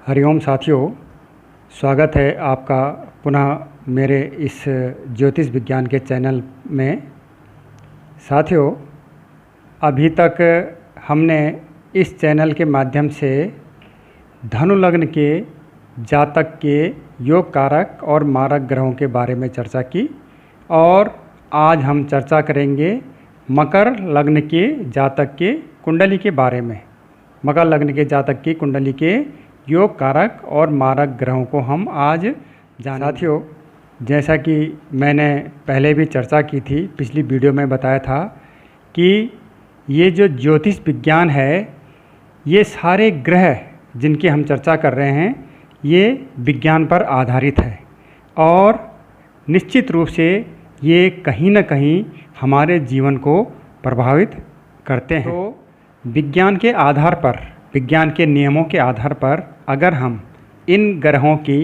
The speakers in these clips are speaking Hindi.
हरिओम साथियों, स्वागत है आपका पुनः मेरे इस ज्योतिष विज्ञान के चैनल में। साथियों, अभी तक हमने इस चैनल के माध्यम से धनु लग्न के जातक के योग कारक और मारक ग्रहों के बारे में चर्चा की और आज हम चर्चा करेंगे मकर लग्न के जातक के कुंडली के बारे में। मकर लग्न के जातक की कुंडली के योग कारक और मारक ग्रहों को हम आज जानेंगे। साथियों, जैसा कि मैंने पहले भी चर्चा की थी, पिछली वीडियो में बताया था कि ये जो ज्योतिष विज्ञान है, ये सारे ग्रह जिनकी हम चर्चा कर रहे हैं, ये विज्ञान पर आधारित है और निश्चित रूप से ये कहीं न कहीं हमारे जीवन को प्रभावित करते हैं। तो विज्ञान के आधार पर, विज्ञान के नियमों के आधार पर अगर हम इन ग्रहों की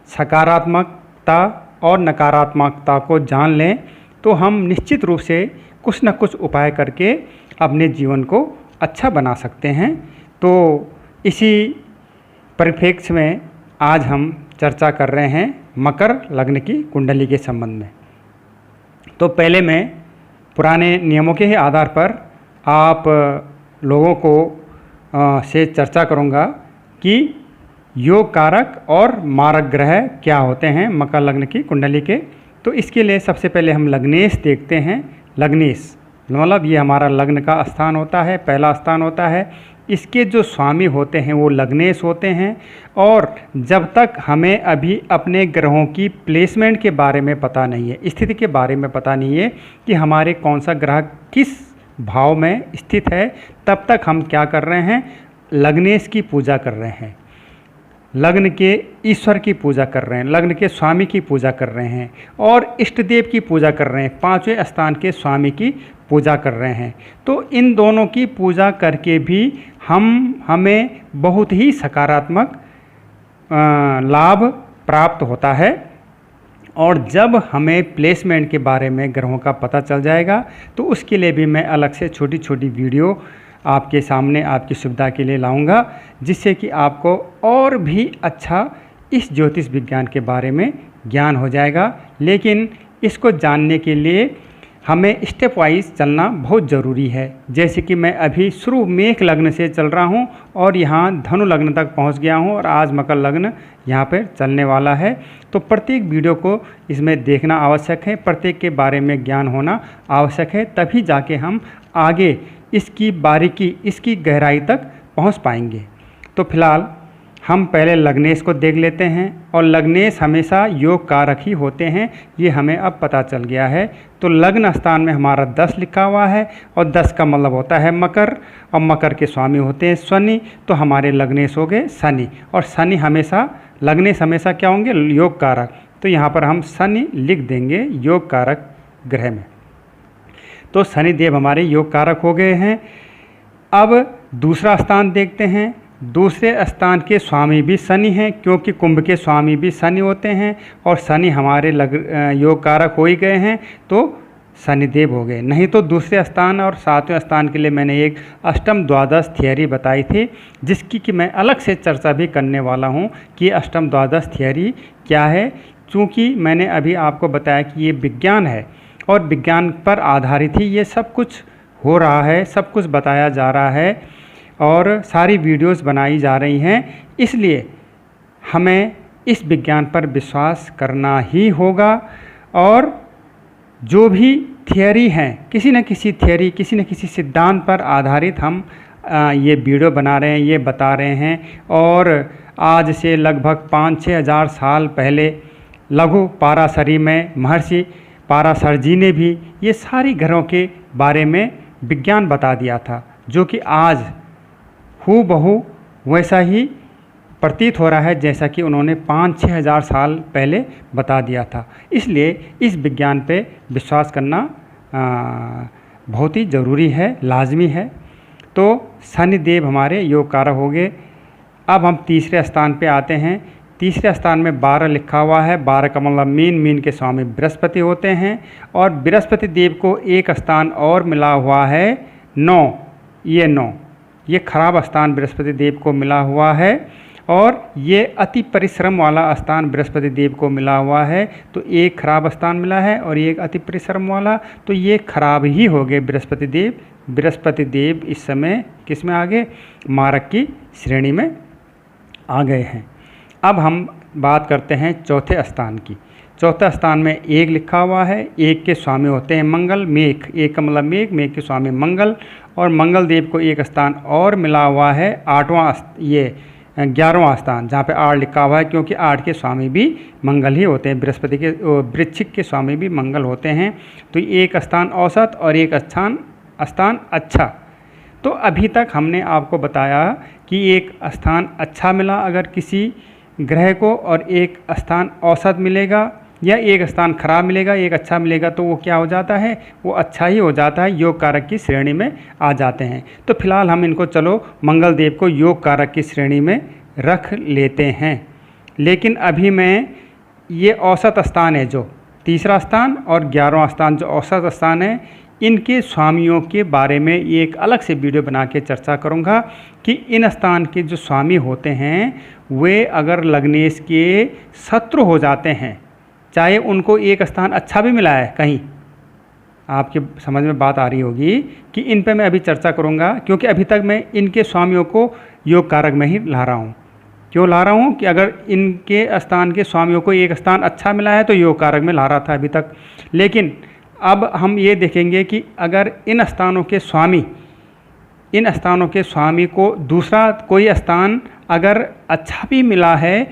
सकारात्मकता और नकारात्मकता को जान लें तो हम निश्चित रूप से कुछ न कुछ उपाय करके अपने जीवन को अच्छा बना सकते हैं। तो इसी परिप्रेक्ष्य में आज हम चर्चा कर रहे हैं मकर लग्न की कुंडली के संबंध में। तो पहले मैं पुराने नियमों के ही आधार पर आप लोगों को से चर्चा करूंगा कि योग कारक और मारक ग्रह क्या होते हैं मकर लग्न की कुंडली के। तो इसके लिए सबसे पहले हम लग्नेश देखते हैं। लग्नेश मतलब ये हमारा लग्न का स्थान होता है, पहला स्थान होता है। इसके जो स्वामी होते हैं वो लग्नेश होते हैं और जब तक हमें अभी अपने ग्रहों की प्लेसमेंट के बारे में पता नहीं है, स्थिति के बारे में पता नहीं है कि हमारे कौन सा ग्रह किस भाव में स्थित है, तब तक हम क्या कर रहे हैं, लग्नेश की पूजा कर रहे हैं, लग्न के ईश्वर की पूजा कर रहे हैं, लग्न के स्वामी की पूजा कर रहे हैं और इष्ट देव की पूजा कर रहे हैं, पांचवें स्थान के स्वामी की पूजा कर रहे हैं। तो इन दोनों की पूजा करके भी हमें बहुत ही सकारात्मक लाभ प्राप्त होता है। और जब हमें प्लेसमेंट के बारे में ग्रहों का पता चल जाएगा तो उसके लिए भी मैं अलग से छोटी छोटी वीडियो आपके सामने आपकी सुविधा के लिए लाऊंगा, जिससे कि आपको और भी अच्छा इस ज्योतिष विज्ञान के बारे में ज्ञान हो जाएगा। लेकिन इसको जानने के लिए हमें स्टेप वाइज चलना बहुत ज़रूरी है। जैसे कि मैं अभी शुरू मेष लग्न से चल रहा हूं और यहाँ धनु लग्न तक पहुंच गया हूं और आज मकर लग्न यहाँ पर चलने वाला है। तो प्रत्येक वीडियो को इसमें देखना आवश्यक है, प्रत्येक के बारे में ज्ञान होना आवश्यक है, तभी जाके हम आगे इसकी बारीकी, इसकी गहराई तक पहुँच पाएंगे। तो फिलहाल हम पहले लग्नेश को देख लेते हैं और लग्नेश हमेशा योग कारक ही होते हैं, ये हमें अब पता चल गया है। तो लग्न स्थान में हमारा 10 लिखा हुआ है और 10 का मतलब होता है मकर और मकर के स्वामी होते हैं शनि। तो हमारे लग्नेश हो गए शनि और शनि हमेशा, लग्नेश हमेशा क्या होंगे, योग कारक। तो यहाँ पर हम शनि लिख देंगे योग कारक ग्रह में। तो शनि देव हमारे योग कारक हो गए हैं। अब दूसरा स्थान देखते हैं। दूसरे स्थान के स्वामी भी शनि हैं, क्योंकि कुंभ के स्वामी भी शनि होते हैं और शनि हमारे योग कारक हो ही गए हैं, तो शनिदेव हो गए। नहीं तो दूसरे स्थान और सातवें स्थान के लिए मैंने एक अष्टम द्वादश थियरी बताई थी, जिसकी कि मैं अलग से चर्चा भी करने वाला हूं कि अष्टम द्वादश थियरी क्या है। चूँकि मैंने अभी आपको बताया कि ये विज्ञान है और विज्ञान पर आधारित ही ये सब कुछ हो रहा है, सब कुछ बताया जा रहा है और सारी वीडियोस बनाई जा रही हैं। इसलिए हमें इस विज्ञान पर विश्वास करना ही होगा और जो भी थियरी हैं, किसी न किसी थियरी, किसी न किसी सिद्धांत पर आधारित हम ये वीडियो बना रहे हैं, ये बता रहे हैं। और आज से लगभग 5-6 हज़ार साल पहले लघु पाराशरी में महर्षि पाराशर जी ने भी ये सारी ग्रहों के बारे में विज्ञान बता दिया था, जो कि आज हूबहू वैसा ही प्रतीत हो रहा है जैसा कि उन्होंने 5-6 हज़ार साल पहले बता दिया था। इसलिए इस विज्ञान पे विश्वास करना बहुत ही ज़रूरी है, लाजमी है। तो शनिदेव हमारे योग कारक हो गए। अब हम तीसरे स्थान पे आते हैं। तीसरे स्थान में 12 लिखा हुआ है। 12 का मतलब मीन, मीन के स्वामी बृहस्पति होते हैं और बृहस्पति देव को एक स्थान और मिला हुआ है 9। ये 9 ये खराब स्थान बृहस्पति देव को मिला हुआ है और ये अति परिश्रम वाला स्थान बृहस्पति देव को मिला हुआ है, तो एक खराब स्थान मिला है और एक अति परिश्रम वाला, तो ये खराब ही हो गए बृहस्पति देव। बृहस्पति देव इस समय किस में आ गए? मारक की श्रेणी में आ गए हैं। अब हम बात करते हैं चौथे स्थान की। चौथा स्थान में एक लिखा हुआ है, एक के स्वामी होते हैं मंगल, मेघ, एक का मतलब मेघ, मेघ के स्वामी मंगल, और मंगल देव को एक स्थान और मिला हुआ है, 11वां स्थान, जहाँ पे 8 लिखा हुआ है, क्योंकि 8 के स्वामी भी मंगल ही होते हैं, बृहस्पति के वृश्चिक के स्वामी भी मंगल होते हैं। तो एक स्थान औसत और एक स्थान अच्छा। तो अभी तक हमने आपको बताया कि एक स्थान अच्छा मिला अगर किसी ग्रह को, और एक स्थान औसत मिलेगा, या एक स्थान खराब मिलेगा, एक अच्छा मिलेगा, तो वो क्या हो जाता है? वो अच्छा ही हो जाता है, योग कारक की श्रेणी में आ जाते हैं। तो फिलहाल हम इनको चलो मंगल देव को योग कारक की श्रेणी में रख लेते हैं। लेकिन अभी मैं ये औसत स्थान है, जो तीसरा स्थान और 11वां स्थान जो औसत स्थान है, इनके स्वामियों के बारे में एक अलग से वीडियो बना के चर्चा करूँगा कि इन स्थान के जो स्वामी होते हैं वे अगर लग्नेश के शत्रु हो जाते हैं, चाहे उनको एक स्थान अच्छा भी मिला है कहीं, आपके समझ में बात आ रही होगी कि इन पे मैं अभी चर्चा करूँगा, क्योंकि अभी तक मैं इनके स्वामियों को योग कारक में ही ला रहा हूँ। क्यों ला रहा हूँ? कि अगर इनके स्थान के स्वामियों को एक स्थान अच्छा मिला है तो योग कारक में ला रहा था अभी तक। लेकिन अब हम ये देखेंगे कि अगर इन स्थानों के स्वामी को दूसरा कोई स्थान अगर अच्छा भी मिला है,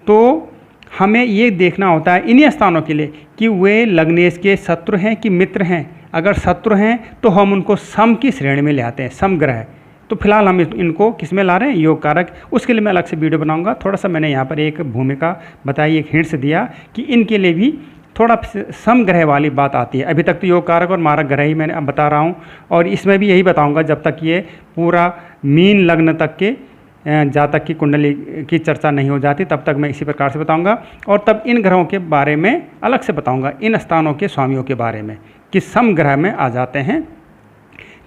तो हमें ये देखना होता है इन्हीं स्थानों के लिए कि वे लग्नेश के शत्रु हैं कि मित्र हैं। अगर शत्रु हैं तो हम उनको सम की श्रेणी में ले आते हैं, सम ग्रह। तो फिलहाल हम इनको किस में ला रहे हैं? योग कारक। उसके लिए मैं अलग से वीडियो बनाऊंगा। थोड़ा सा मैंने यहाँ पर एक भूमिका बताई, एक हिंट्स दिया कि इनके लिए भी थोड़ा सम ग्रह वाली बात आती है। अभी तक तो योग कारक और मारक ग्रह ही मैंने अब बता रहा हूँ, और इसमें भी यही बताऊँगा जब तक ये पूरा मीन लग्न तक के जातक की कुंडली की चर्चा नहीं हो जाती, तब तक मैं इसी प्रकार से बताऊंगा। और तब इन ग्रहों के बारे में अलग से बताऊंगा, इन स्थानों के स्वामियों के बारे में कि सम ग्रह में आ जाते हैं।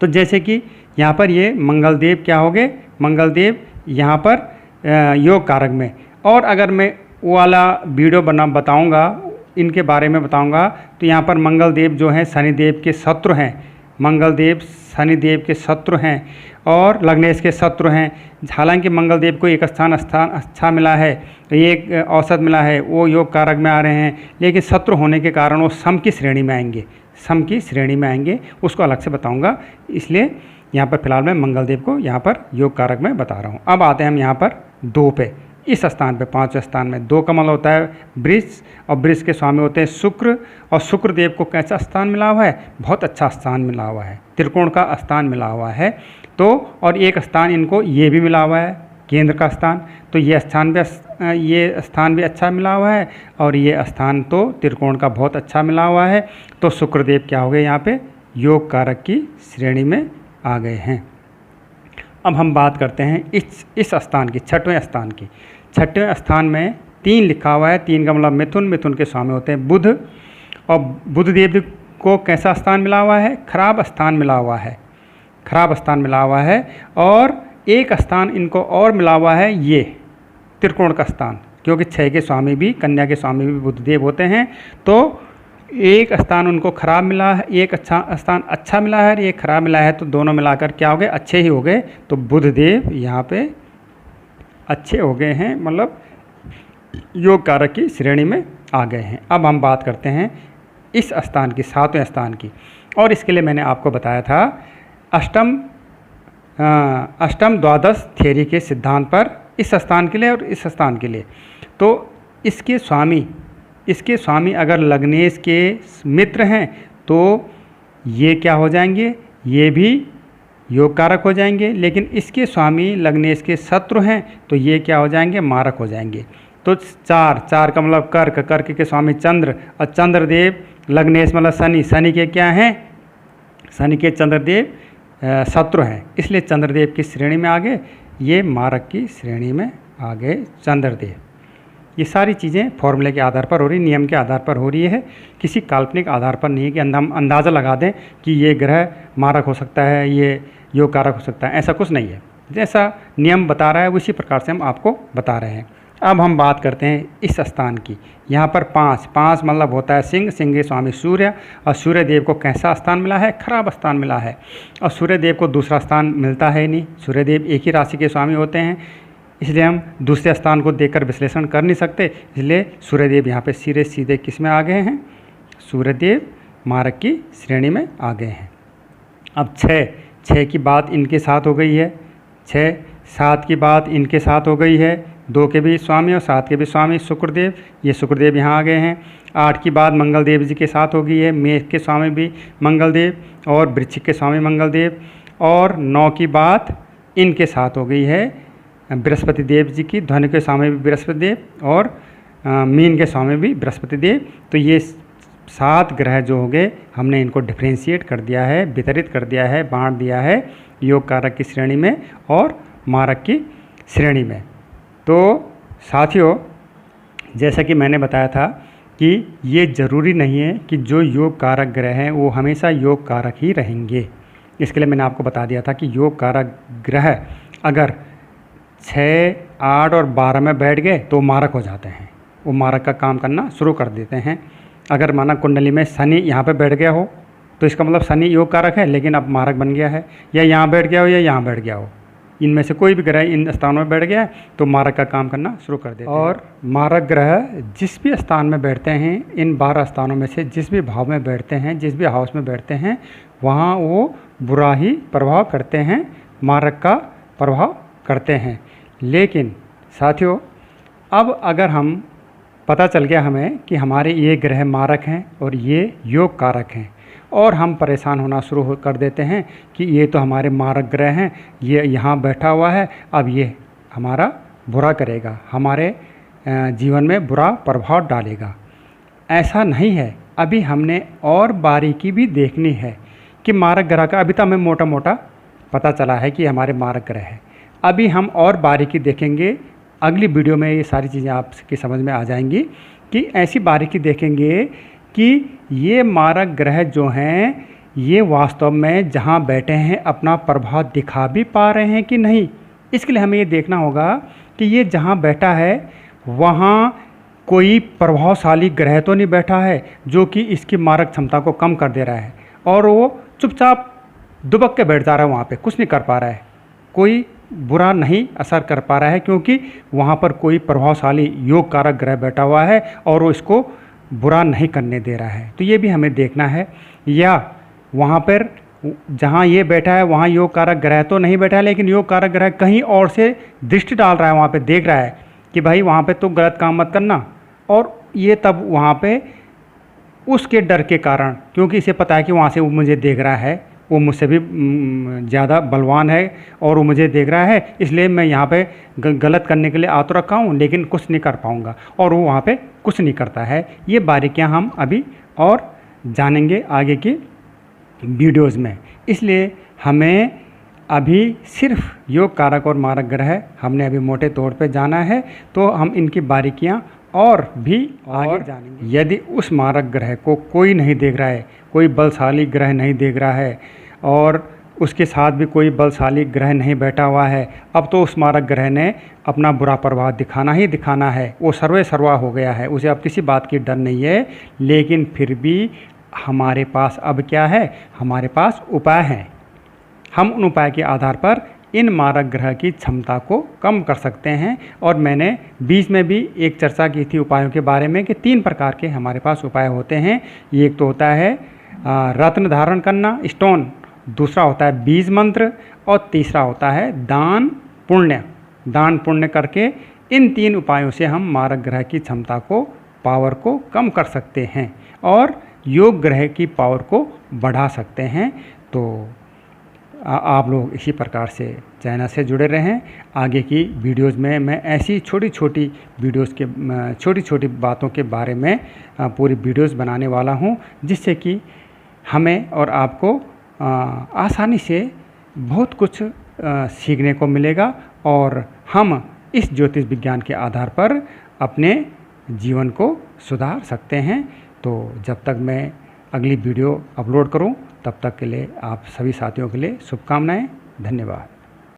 तो जैसे कि यहाँ पर ये मंगल देव क्या हो गए? मंगल देव यहाँ पर योग कारक में। और अगर मैं वो वाला वीडियो बताऊँगा, इनके बारे में बताऊँगा, तो यहाँ पर मंगल देव जो हैं शनिदेव के शत्रु हैं। मंगल देव शनिदेव के शत्रु हैं और लग्नेश के शत्रु हैं। हालांकि मंगल देव को एक स्थान अच्छा मिला है, तो एक औसत मिला है, वो योग कारक में आ रहे हैं, लेकिन शत्रु होने के कारण वो सम की श्रेणी में आएंगे, सम की श्रेणी में आएंगे। उसको अलग से बताऊंगा, इसलिए यहाँ पर फिलहाल मैं मंगल देव को यहाँ पर योग कारक में बता रहा हूँ। अब आते हैं हम यहाँ पर 2 पे। इस स्थान पे 5वें स्थान में 2 का मतलब होता है वृष, और वृष के स्वामी होते हैं शुक्र। और शुक्र देव को कैसा स्थान मिला हुआ है? बहुत अच्छा स्थान मिला हुआ है, त्रिकोण का स्थान मिला हुआ है। तो और एक स्थान इनको ये भी मिला हुआ है, केंद्र का स्थान। तो ये स्थान भी अच्छा मिला हुआ है, और ये स्थान तो त्रिकोण का बहुत अच्छा मिला हुआ है। तो शुक्रदेव क्या हो गए? यहाँ पे योग कारक की श्रेणी में आ गए हैं। अब हम बात करते हैं इस स्थान की, 6वें स्थान की। 6वें स्थान में 3 लिखा हुआ है, 3 का मतलब मिथुन। मिथुन के स्वामी होते हैं बुध, और बुध देव को कैसा स्थान मिला हुआ है? खराब स्थान मिला हुआ है, खराब स्थान मिला हुआ है। और एक स्थान इनको और मिला हुआ है, ये त्रिकोण का स्थान, क्योंकि 6 के स्वामी भी, कन्या के स्वामी भी बुध देव होते हैं। तो एक स्थान उनको खराब मिला है, एक अच्छा स्थान अच्छा मिला है, एक खराब मिला है, तो दोनों मिलाकर क्या हो गए? अच्छे ही हो गए। तो बुध देव यहाँ पे अच्छे हो गए हैं, मतलब योग कारक की श्रेणी में आ गए हैं। अब हम बात करते हैं इस स्थान की, 7वें स्थान की। और इसके लिए मैंने आपको बताया था अष्टम द्वादश थ्योरी के सिद्धांत पर, इस स्थान के लिए और इस स्थान के लिए। तो इसके स्वामी अगर लग्नेश के मित्र हैं तो ये क्या हो जाएंगे? ये भी योग कारक हो जाएंगे। लेकिन इसके स्वामी लग्नेश के शत्रु हैं तो ये क्या हो जाएंगे? मारक हो जाएंगे। तो 4 का मतलब कर्क के स्वामी चंद्र, और चंद्रदेव लग्नेश मतलब शनि के क्या हैं? शनि के चंद्रदेव शत्रु हैं, इसलिए चंद्रदेव की श्रेणी में आ गए, ये मारक की श्रेणी में आ गए चंद्रदेव। ये सारी चीज़ें फॉर्मूले के आधार पर हो रही, नियम के आधार पर हो रही है, किसी काल्पनिक आधार पर नहीं है कि हम अंदाज़ा लगा दें कि ये ग्रह मारक हो सकता है, ये योग कारक हो सकता है, ऐसा कुछ नहीं है। जैसा नियम बता रहा है उसी प्रकार से हम आपको बता रहे हैं। अब हम बात करते हैं इस स्थान की। यहाँ पर 5 मतलब होता है सिंह, सिंह के स्वामी सूर्य, और सूर्य देव को कैसा स्थान मिला है? खराब स्थान मिला है। और सूर्य देव को दूसरा स्थान मिलता है नहीं, सूर्य देव एक ही राशि के स्वामी होते हैं, इसलिए हम दूसरे स्थान को देखकर विश्लेषण कर नहीं सकते। इसलिए सूर्य देव यहाँ पे सीधे किस में आ गए हैं? सूर्य देव मारक की श्रेणी में आ गए हैं। अब 6 की बात इनके साथ हो गई है, 6, 7 की बात इनके साथ हो गई है, 2 के भी स्वामी और 7 के भी स्वामी शुक्रदेव, ये शुक्रदेव यहाँ आ गए हैं। 8 की बात मंगल देव जी के साथ हो गई है, मेष के स्वामी भी मंगल देव और वृश्चिक के स्वामी मंगल देव। और 9 की बात इनके साथ हो गई है बृहस्पति देव जी की, धनु के स्वामी भी बृहस्पति देव और मीन के स्वामी भी बृहस्पति देव। तो ये 7 ग्रह जो हो गए, हमने इनको डिफ्रेंशिएट कर दिया है, वितरित कर दिया है, बांट दिया है योग कारक की श्रेणी में और मारक की श्रेणी में। तो साथियों, जैसा कि मैंने बताया था कि ये ज़रूरी नहीं है कि जो योग कारक ग्रह हैं वो हमेशा योग कारक ही रहेंगे। इसके लिए मैंने आपको बता दिया था कि योग कारक ग्रह अगर 6, 8 और 12 में बैठ गए तो मारक हो जाते हैं, वो मारक का काम करना शुरू कर देते हैं। अगर माना कुंडली में शनि यहाँ पे बैठ गया हो तो इसका मतलब शनि योग कारक है लेकिन अब मारक बन गया है, या यहाँ बैठ गया हो या यहाँ बैठ गया हो, इनमें से कोई भी ग्रह इन स्थानों में बैठ गया है तो मारक का काम करना शुरू कर देते हैं। और मारक ग्रह जिस भी स्थान में बैठते हैं, इन 12 स्थानों में से जिस भी भाव में बैठते हैं, जिस भी हाउस में बैठते हैं, वहाँ वो बुरा ही प्रभाव करते हैं, मारक का प्रभाव करते हैं। लेकिन साथियों, अब अगर हम पता चल गया हमें कि हमारे ये ग्रह मारक हैं और ये योग कारक हैं, और हम परेशान होना शुरू कर देते हैं कि ये तो हमारे मारक ग्रह हैं, ये यहाँ बैठा हुआ है, अब ये हमारा बुरा करेगा, हमारे जीवन में बुरा प्रभाव डालेगा। ऐसा नहीं है, अभी हमने और बारीकी भी देखनी है कि मारक ग्रह का, अभी तो हमें मोटा मोटा पता चला है कि हमारे मारक ग्रह है, अभी हम और बारीकी देखेंगे। अगली वीडियो में ये सारी चीज़ें आपकी समझ में आ जाएंगी कि ऐसी बारीकी देखेंगे कि ये मारक ग्रह जो हैं ये वास्तव में जहाँ बैठे हैं अपना प्रभाव दिखा भी पा रहे हैं कि नहीं। इसके लिए हमें ये देखना होगा कि ये जहाँ बैठा है वहाँ कोई प्रभावशाली ग्रह तो नहीं बैठा है जो कि इसकी मारक क्षमता को कम कर दे रहा है, और वो चुपचाप दुबक के बैठ जा रहा है, वहाँ पे कुछ नहीं कर पा रहा है, कोई बुरा नहीं असर कर पा रहा है, क्योंकि वहाँ पर कोई प्रभावशाली योग कारक ग्रह बैठा हुआ है और वो इसको बुरा नहीं करने दे रहा है। तो ये भी हमें देखना है। या वहाँ पर जहाँ ये बैठा है वहाँ योग कारक ग्रह तो नहीं बैठा है, लेकिन योग कारक ग्रह कहीं और से दृष्टि डाल रहा है, वहाँ पे देख रहा है कि भाई वहाँ पे तो गलत काम मत करना, और ये तब वहाँ पे उसके डर के कारण, क्योंकि इसे पता है कि वहाँ से वो मुझे देख रहा है, वो मुझसे भी ज़्यादा बलवान है और वो मुझे देख रहा है, इसलिए मैं यहाँ पे गलत करने के लिए आ तो रखा हूँ लेकिन कुछ नहीं कर पाऊँगा, और वो वहाँ पे कुछ नहीं करता है। ये बारीकियाँ हम अभी और जानेंगे आगे की वीडियोज़ में। इसलिए हमें अभी सिर्फ योग कारक और मारक ग्रह हमने अभी मोटे तौर पे जाना है, तो हम इनकी बारीकियाँ और भी आगे जानेंगे। यदि उस मारक ग्रह को कोई नहीं देख रहा है, कोई बलशाली ग्रह नहीं देख रहा है और उसके साथ भी कोई बलशाली ग्रह नहीं बैठा हुआ है, अब तो उस मारक ग्रह ने अपना बुरा प्रभाव दिखाना ही दिखाना है, वो सर्वे सर्वा हो गया है, उसे अब किसी बात की डर नहीं है। लेकिन फिर भी हमारे पास अब क्या है, हमारे पास उपाय हैं। हम उन उपाय के आधार पर इन मारक ग्रह की क्षमता को कम कर सकते हैं। और मैंने बीच में भी एक चर्चा की थी उपायों के बारे में कि 3 प्रकार के हमारे पास उपाय होते हैं। एक तो होता है रत्न धारण करना, स्टोन, दूसरा होता है बीज मंत्र, और तीसरा होता है दान पुण्य। दान पुण्य करके इन 3 उपायों से हम मारक ग्रह की क्षमता को, पावर को कम कर सकते हैं और योग ग्रह की पावर को बढ़ा सकते हैं। तो आप लोग इसी प्रकार से चैनल से जुड़े रहें। आगे की वीडियोज़ में मैं ऐसी छोटी छोटी वीडियोज़ के छोटी छोटी बातों के बारे में पूरी वीडियोज़ बनाने वाला हूं, जिससे कि हमें और आपको आसानी से बहुत कुछ सीखने को मिलेगा और हम इस ज्योतिष विज्ञान के आधार पर अपने जीवन को सुधार सकते हैं। तो जब तक मैं अगली वीडियो अपलोड करूं, तब तक के लिए आप सभी साथियों के लिए शुभकामनाएं। धन्यवाद।